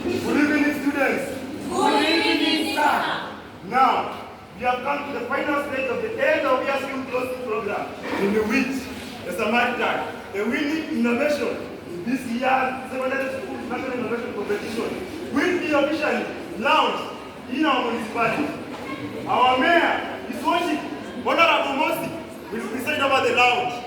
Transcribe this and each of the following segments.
Good evening, students. Good evening, sir. Now, we have come to the final stage of the end of year school closing program, in which the Samaritan, the winning innovation in this year's secondary school national innovation competition, will be officially launched in our municipality. Our mayor, His Worship, Honorable Mosi, will preside over the launch.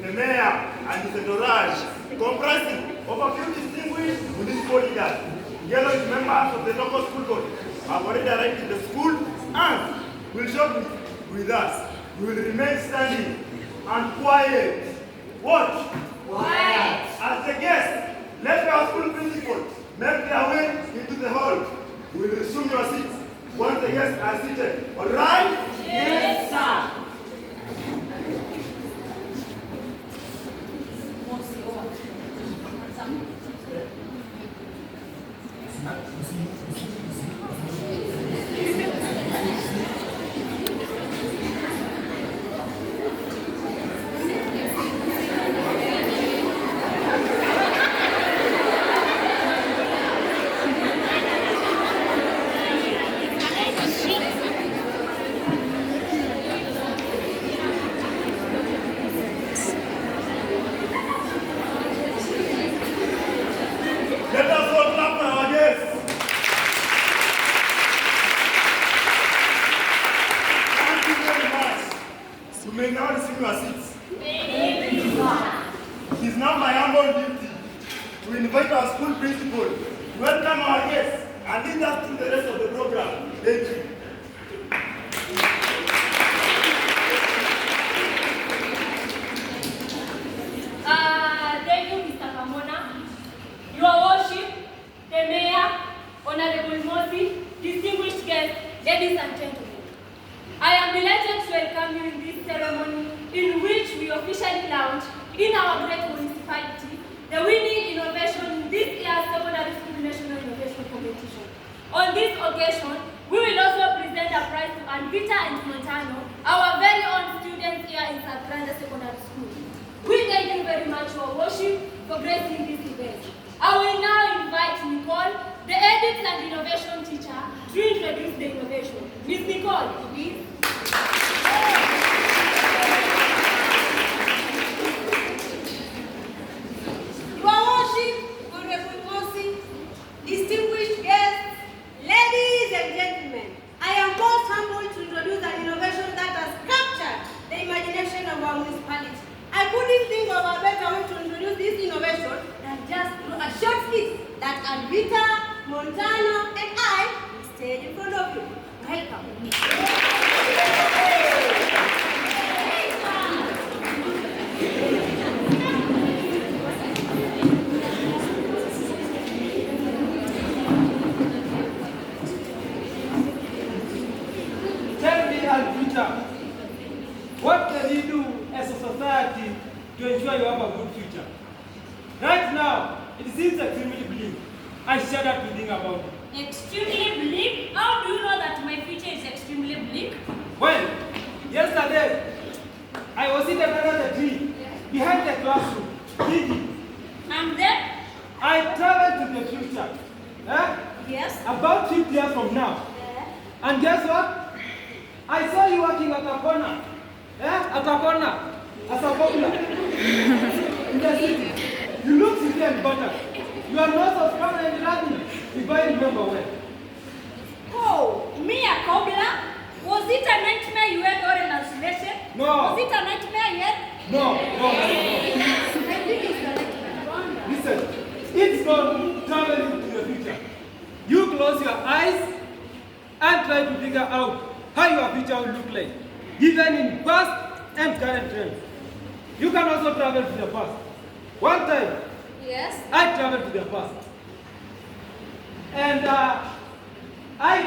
The mayor and his entourage, comprising of a few distinguished municipal leaders, together with members of the local school board, have already arrived in the school and will shortly with us. We will remain standing and quiet. What? Quiet. As the guests, let our school principal make their way into the hall. We will resume your seats once the guests are seated. All right? Yes, sir. Let us all clap for our guests. Thank you very much. You may now resume your seats. It is now my humble duty to invite our school principal to welcome our guests and lead us through the rest of the program. Thank you. Thank you, Mr. Kamona. Your Worship, the Mayor, Honorable Mosi, distinguished guests, ladies and gentlemen. I am delighted to welcome you in this ceremony in which we officially launch in our great municipality the winning innovation in this year's secondary school national innovation competition. On this occasion, we will also present a prize to Anvita and Montano, our very own students here in Sagrada Secondary School. We thank you very much, Your Worship, for gracing this event. I will now invite Nicole, the ethics and innovation teacher, to introduce the innovation. Miss Nicole, please. Your Worship, Honorable Mosi, distinguished guests, ladies and gentlemen, I am most humbled to introduce an innovation that has captured the imagination of our municipality. I couldn't think of a better way to introduce this innovation than just through a short skit that Anvita, Montano, and I will stage in front of you. Welcome. Tell me, Alvita, what can you do as a society to ensure you have a good future? Right now, it seems extremely bleak. I shudder to think about it. Extremely bleak? How do you know that my future is extremely bleak? Well, yesterday, I was sitting under the tree behind the classroom, thinking. And then? I traveled to the future. Yes. About 50 years from now. And guess what? I saw you working at a corner. At a corner. As a popular. In the city. You look city and butter. You are not of color and running. If I remember well. Oh, me a cobbler? Was it a nightmare you had or an hallucination? No. Was it a nightmare yet? No. I think it's a nightmare. Listen. It's called traveling to the future. You close your eyes and try to figure out how your future will look like, given in past and current trends. You can also travel to the past. One time, Yes. I traveled to the past. And I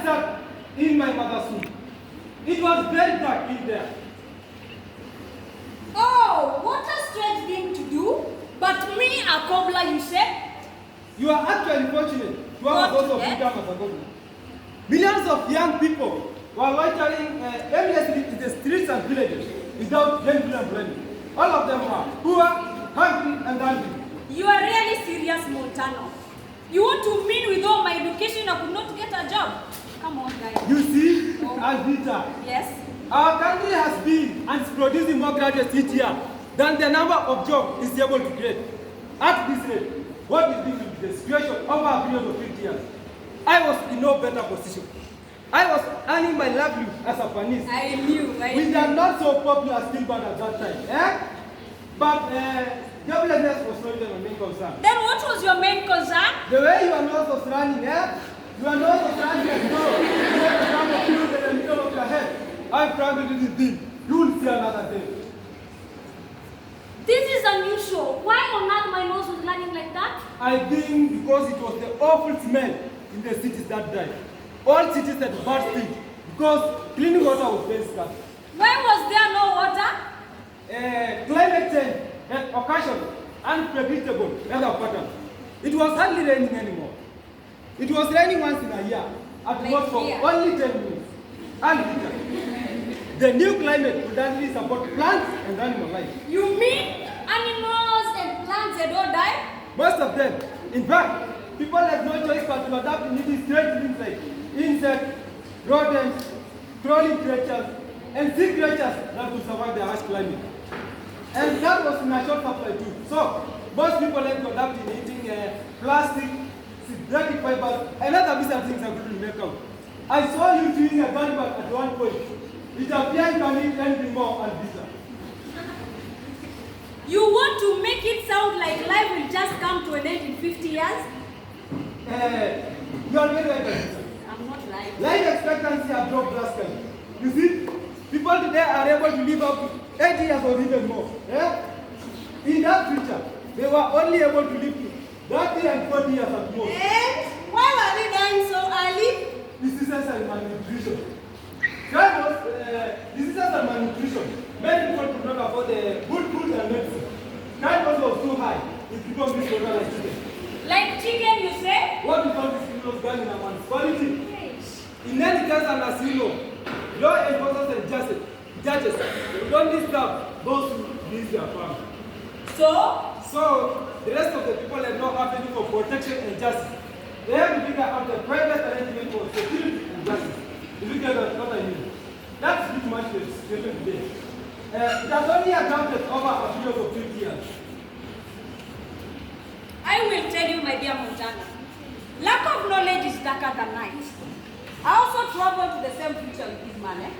sat in my mother's room. It was very dark in there. Oh, what a strange thing to do. But me, a cobbler, you said? You are actually fortunate to have a source of income as a governor. Millions of young people were loitering aimlessly in the streets and villages without gainful employment. All of them are poor, hungry, and hungry. You are really serious, Montano. You want to mean with all my education I could not get a job? Come on, guys. You see, Alvita, Yes? our country has been and is producing more graduates each year than the number of jobs is able to create. At this rate, what is this will be the situation over a period of 50 years? I was in no better position. I was earning my livelihood as a panist. I knew. We are not so popular still band at that time. Eh? But joblessness was not even my main concern. Then what was your main concern? The way your nose was running, eh? Your nose was running as though you had a drum of fuel in the middle of your head. I'm trying to do this thing. You will see another day. This is unusual. Why on earth my nose was running like that? I think because it was the awful smell in the cities that day. All cities had bad stink because cleaning water was very scarce. Why was there no water? Climate change had occasioned unpredictable weather patterns. It was hardly raining anymore. It was raining once in a year, at Like most for here. only 10 minutes. And the new climate would only support plants and animal life. You mean animals and plants they don't die? Most of them. In fact, people have no choice but to adapt to these strange things like insects, rodents, crawling creatures, and sea creatures that will survive the harsh climate. And that was in a short supply too. So, most people like to adapt in eating plastic, synthetic fibers, and other bizarre things I couldn't make out. I saw you chewing a gun bag at one point. It appeared you can eat anything more and bizarre. You want to make it sound like life will just come to an end in 50 years? You are very right. I'm not lying. Life expectancy has dropped drastically. You see, people today are able to live up to 80 years or even more. Eh? In that future, they were only able to live to 30 and 40 years at most. And why were we dying so early? Diseases and malnutrition. Diseases and malnutrition. Many people could not afford the good food and medicine. Crime was too high. It became disorganized chicken. Like chicken, you say? What we call this was done in a municipality. In any case, and as you know, law enforcement and judges would only stop those who use their farm. So, the rest of the people have no avenue for protection and justice. They have to figure out a private arrangement for security and justice. If you get what I mean. That's pretty much the situation today. It has only adapted over a period of 50 years. I will tell you, my dear Montana, lack of knowledge is darker than night. I also traveled to the same future with this man,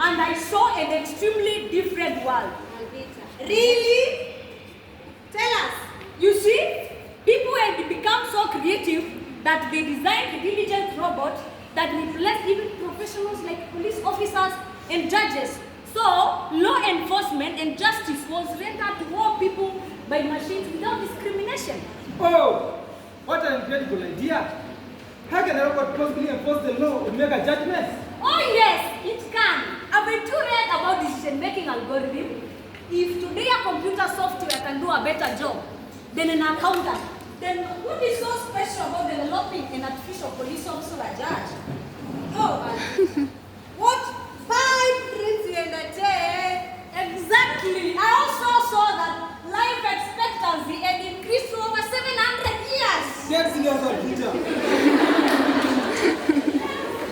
and I saw an extremely different world. Really? Tell us. You see, people have become so creative that they designed a diligent robot that replaced even professionals like police officers and judges. So, law enforcement and justice was rendered to all people by machines without discrimination. Oh, what an incredible idea. How can a robot possibly enforce the law and make a judgment? Oh yes, it can. I've been too read about decision-making algorithm. If today a computer software can do a better job than an accountant, then what is so special about developing an artificial police officer or a judge? Oh, what 5 drinks you entertain? Exactly. I also saw that life expectancy had increased to over 700 years. Get serious, Peter.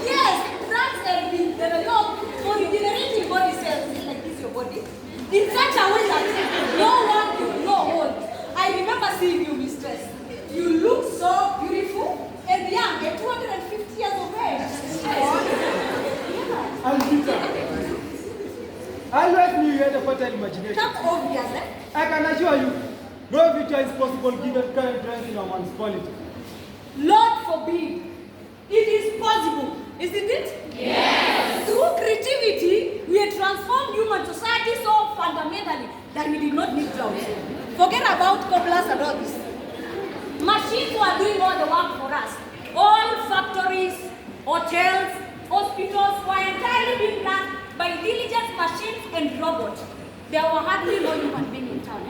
Yes, drugs have been developed for regenerating body cells, like this your body, in such a way that no one will know old. I remember seeing you, mistress. You look so beautiful and young at 250 years of age. And Peter, I always knew you had a fertile imagination. That's obvious, eh? I can assure you, no future is possible given current trends in our municipality. Lord forbid. It is possible, isn't it? Yes. Through creativity, we have transformed human society so fundamentally that we did not need jobs. Forget about cobblers and all this. Machines were doing all the work for us. All factories, hotels, hospitals were entirely being run by diligent machines and robots. There were hardly no human being in town.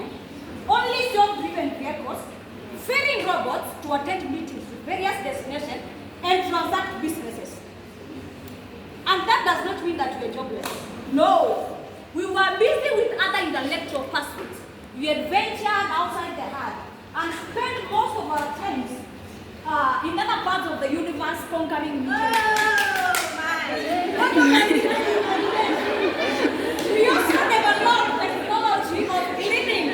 Only self-driven vehicles, ferrying robots to attend meetings to various destinations and transact businesses. And that does not mean that we are jobless. No. We were busy with other intellectual pursuits. We adventured outside the herd and spent most of our times coming meeting. Oh my! What was I doing? We also developed technology of cleaning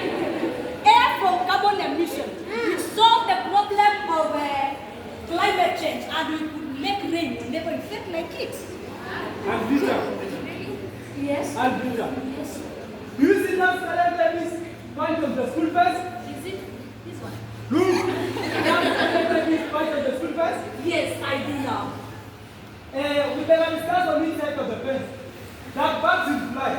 air from carbon emission, which solved the problem of climate change, and we could make rain whenever it felt like it. And Peter, Yes. and Peter, Yes. do you see that salad baby's point of the school fest? Is it this one? Look! That salad baby's point of the school fest? Yes, I do now. We can discuss on each side of the fence. That birds will fly.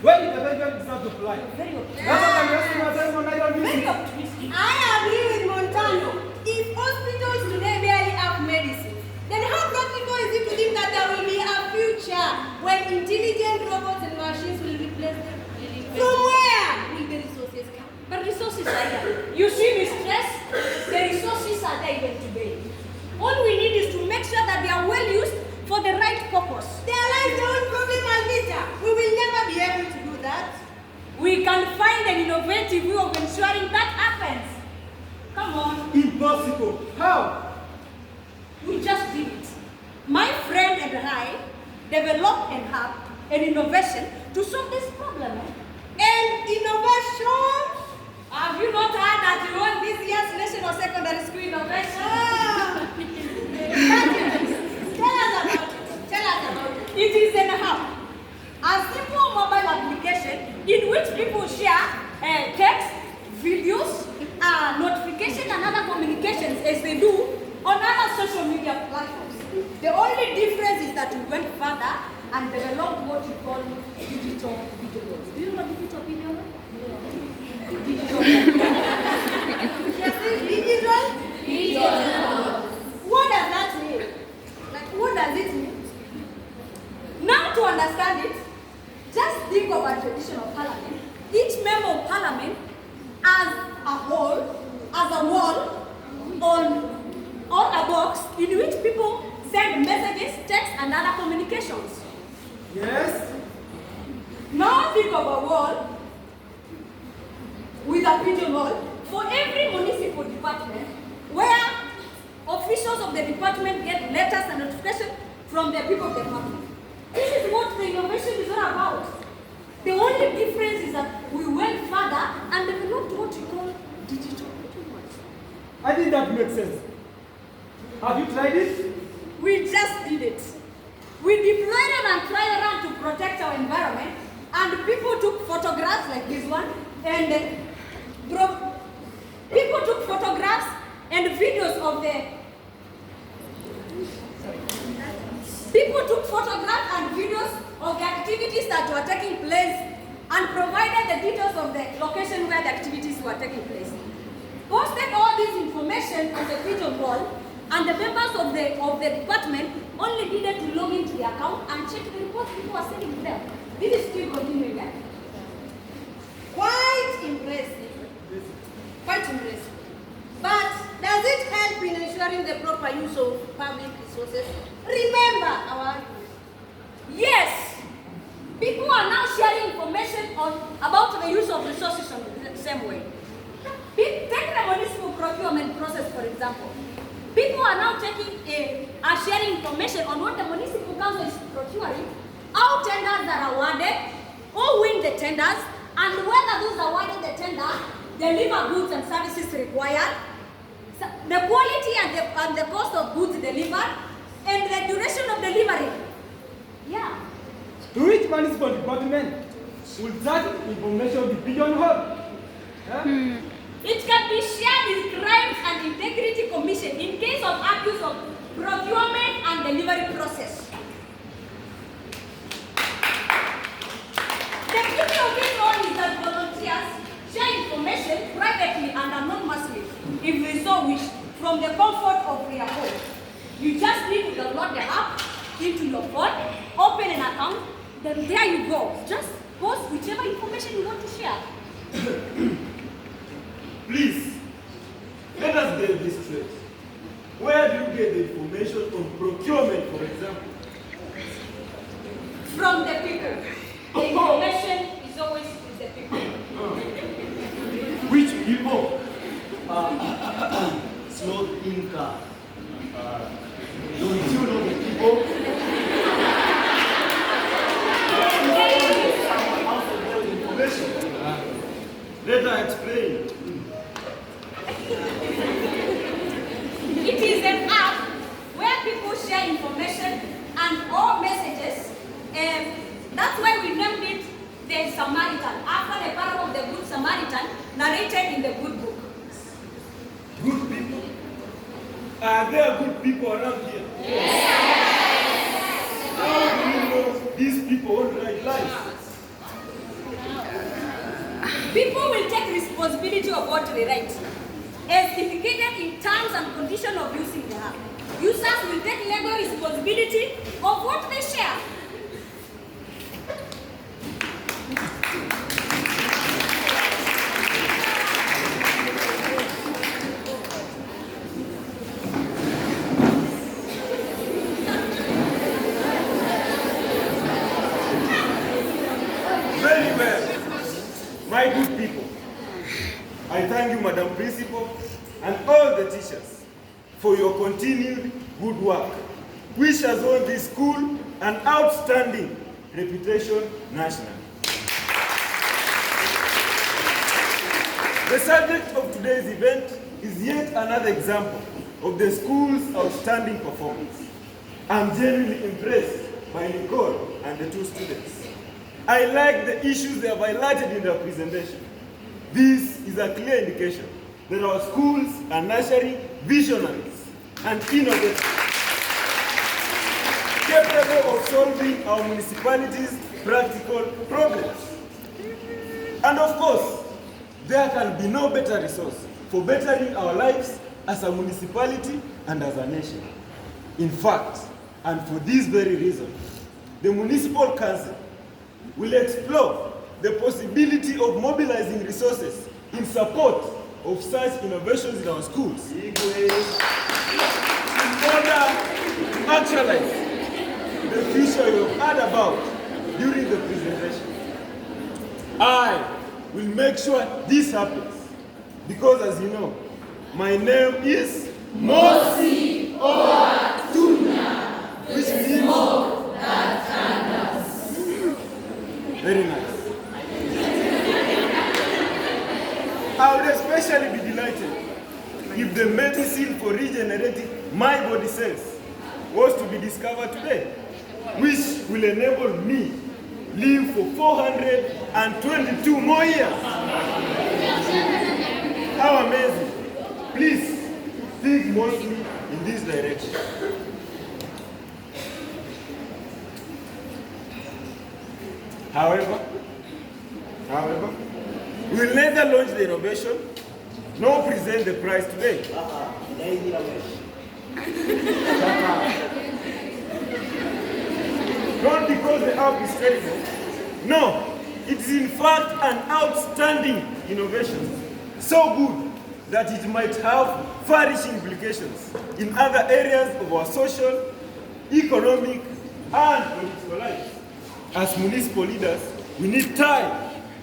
When did the baby start to fly? Very optimistic. That's what I'm asking myself when I don't Very listen. optimistic. I agree with Montano. If hospitals today barely have medicine, then how practical is it to think that there will be a future when intelligent robots and machines will replace them? From where will the resources come? But resources are there. You see me stress? The resources are there even today. All we need is to make sure that they are well used for the right purpose. They realize their own problem, Alvita. We will never be able to do that. We can find an innovative way of ensuring that happens. Come on, Impossible. How? we just did it. My friend and I developed and have an innovation to solve this problem. And innovation. Have you not heard that you won this year's National Secondary School Innovation? Ah. Tell us about it. Tell us about it. It is an app, a simple mobile application in which people share text, videos, notification and other communications as they do on other social media platforms. The only difference is that we went further and developed what we call digital video logs. Do you know digital video log? Digital Yes, digital. What does that mean? Like, what does it mean? Now to understand it, just think of a traditional parliament. Each member of parliament as a wall or a box in which people send messages, text and other communications. Yes? Now think of a wall with a pigeonhole for every municipal department where officials of the department get letters and notifications from the people of the department. This is what the innovation is all about. The only difference is that we went further and developed what we call digital documents. I think that makes sense. Have you tried it? We just did it. We deployed it and tried around to protect our environment, and people took photographs like this one, and people took photographs and videos of the People took photographs and videos of the activities that were taking place and provided the details of the location where the activities were taking place. Posted all this information on the pigeon wall, and the members of the department only needed to log into the account and check the reports people were sending to them. This is still continuing. Quite impressive. Quite impressive. But does it help in ensuring the proper use of public resources? Remember our argument. Yes, people are now sharing information about the use of resources in the same way. Take the municipal procurement process, for example. People are now sharing information on what the municipal council is procuring, how tenders are awarded, who win the tenders, and whether those awarded the tender deliver goods and services required, the quality and the cost of goods delivered, and the duration of delivery. Yeah. To which municipal department will that information be pigeonholed? Huh? It can be shared with Crimes and Integrity Commission in case of abuse of procurement and delivery process. The beauty of this one is that volunteers share information privately and anonymously, if they so wish, from the comfort of their home. You just need to download the app into your phone, open an account, then there you go. Just post whichever information you want to share. Please, let us get this straight. Where do you get the information on procurement, for example? From the people. The information is always with the people. Which people? Small thinker. Don't you know the people? Information. Let her explain. It is an app where people share information and all messages. That's why we named it the Samaritan, after the parable of the Good Samaritan narrated in the good book. Good people? Are there good people around here? Yes. How do you know these people won't write lies? People will take responsibility of what they write, as indicated in terms and conditions of using the app. Users will take legal responsibility of what they share. Very well. My good people, I thank you, Madam Principal, and all the teachers for your continued good work, which has won this school an outstanding reputation nationally. The subject of today's event is yet another example of the school's outstanding performance. I'm genuinely impressed by Nicole and the two students. I like the issues they have highlighted in their presentation. This is a clear indication that our schools are nurturing visionaries and innovators, capable of solving our municipality's practical problems. And of course, there can be no better resource for bettering our lives as a municipality and as a nation. In fact, and for this very reason, the Municipal Council will explore the possibility of mobilizing resources in support of such innovations in our schools in order to actualize the future you have heard about during the presentation. I will make sure this happens because, as you know, my name is Mosi Oatuna. which means Smoke that thunders. very nice. I would especially be delighted if the medicine for regenerating my body cells was to be discovered today, which will enable me live for 422 more years. How amazing. Please think mostly in this direction. However, we will neither launch the innovation nor present the prize today. Not because the app is terrible. No, it is in fact an outstanding innovation. So good that it might have far-reaching implications in other areas of our social, economic, and political lives. As municipal leaders, we need time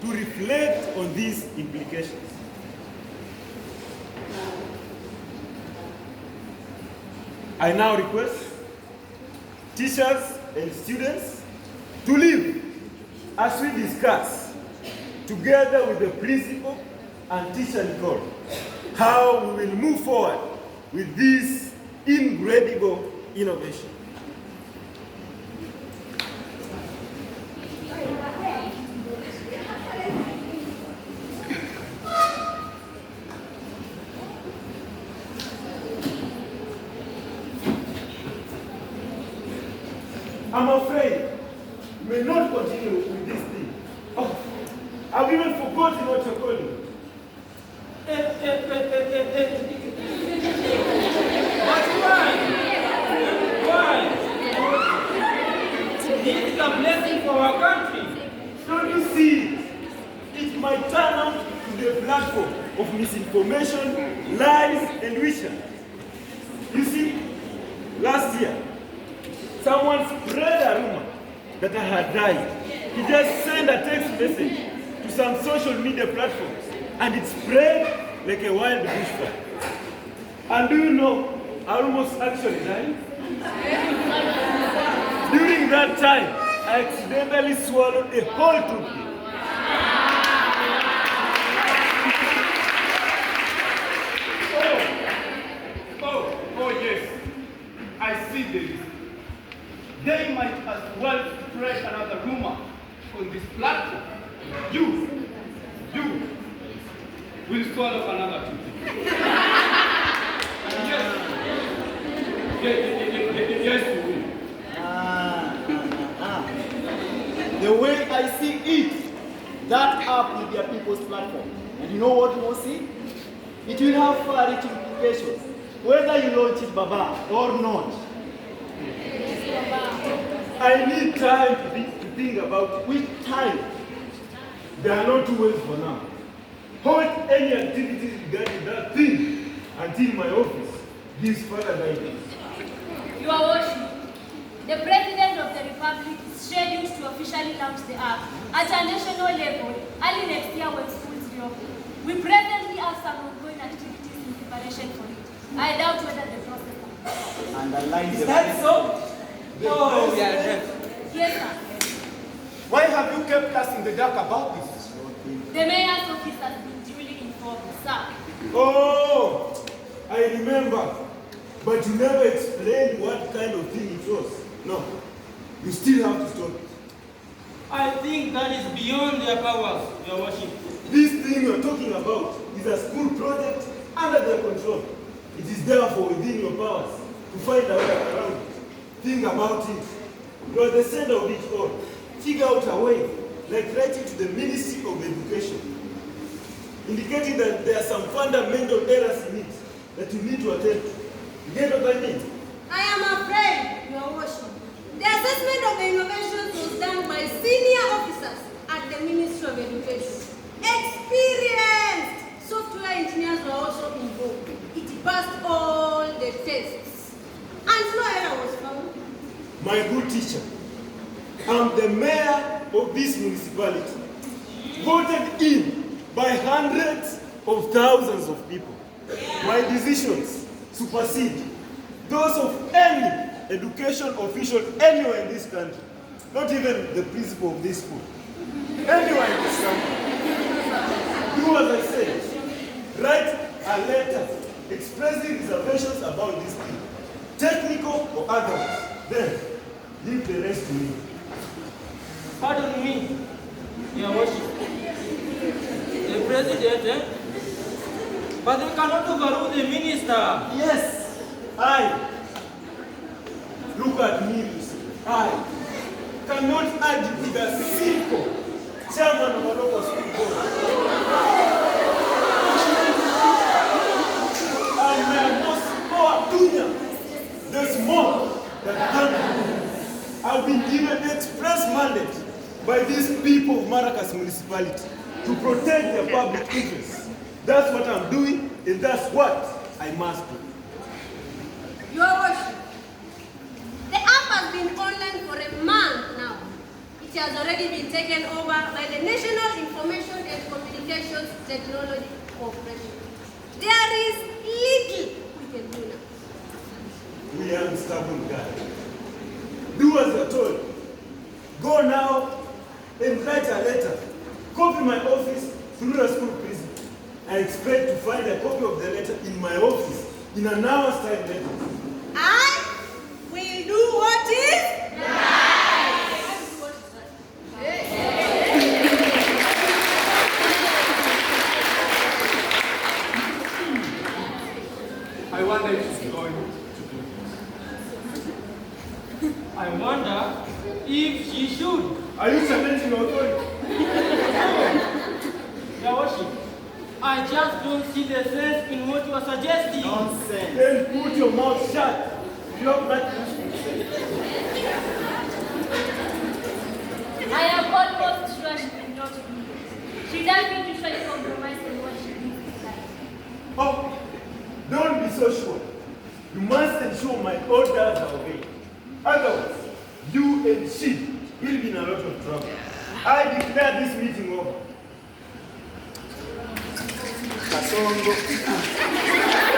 to reflect on these implications. I now request teachers and students to leave as we discuss, together with the principal and teacher Nicole, how we will move forward with this incredible innovation. I'm afraid we may not continue with this thing. Oh, I've even forgotten what you're calling. But why? Why? This is a blessing for our country. Don't you see? It might turn out to be a platform of misinformation, lies, and witchcraft. You see, last year, someone spread a rumor that I had died. He just sent a text message to some social media platforms, and it spread like a wild bushfire. And do you know almost actually dying. During that time, I accidentally swallowed a whole toothpick. Oh, yes. I see this. They might as well spread another rumor on this platform. You will swallow another toothpick. Yes, you will. The way I see it, that app will be a people's platform. And you know what you will see? It will have far-reaching implications, whether you launch it, Baba, or not. I need time to think about With time, There are no two ways for now. Hold any activities regarding that thing until my office gives further guidance. Your Worship, the President of the Republic is scheduled to officially launch the app at a national level early next year when schools reopen. We presently have some ongoing activities in preparation for it. I doubt whether the process underline Is the that so? Oh, we are deaf. Yes, sir. Why have you kept us in the dark about this? The mayor's office has been duly informed, sir. Oh, I remember. But you never explained what kind of thing it was. No, you still have to stop it. I think that is beyond their powers, Your Worship. This thing you're talking about is a school project under their control. It is therefore within your powers to find a way around it. Think about it. You are the center of it all. Figure out a way, like writing to the Ministry of Education, indicating that there are some fundamental errors in it that you need to attend to. You get what I mean? I am afraid, Your Worship. The assessment of the innovations was done by senior officers at the Ministry of Education. Experienced software engineers were also involved. It passed all the tests, and no error was found. My good teacher, I'm the mayor of this municipality, voted in by hundreds of thousands of people. My decisions supersede those of any education official anywhere in this country, not even the principal of this school. Anywhere in this country. Do as I say. Write a letter expressing reservations about this thing, technical or otherwise. Then, leave the rest to me. Pardon me, Your Worship. The President, but they cannot overrule the Minister. Yes, I. Look at me, Lucy. I cannot argue with a simple chairman of a local school board. And my most power junior, there's more that can. I've been given express mandate by these people of Maracas municipality to protect their public interests. That's what I'm doing, and that's what I must do. Your Worship, the app has been online for a month now. It has already been taken over by the National Information and Communications Technology Corporation. There is little we can do now. We are stubborn guys. Do as you're told. Go now and write a letter. Copy my office through the school prison. I expect to find a copy of the letter in my office in an hour's time later. I will do what is I wonder if she's going to do I wonder if she should. Are you challenging authority? Your Worship, I just don't see the sense in what you are suggesting. nonsense. Then put your mouth shut. You have nothing to say. I am almost sure she will not do it. She doesn't usually compromise on what she thinks is right. Oh, don't be so sure. You must ensure my orders are obeyed. Otherwise, you and she will be in a lot of trouble. I declare this meeting over. Kasongo.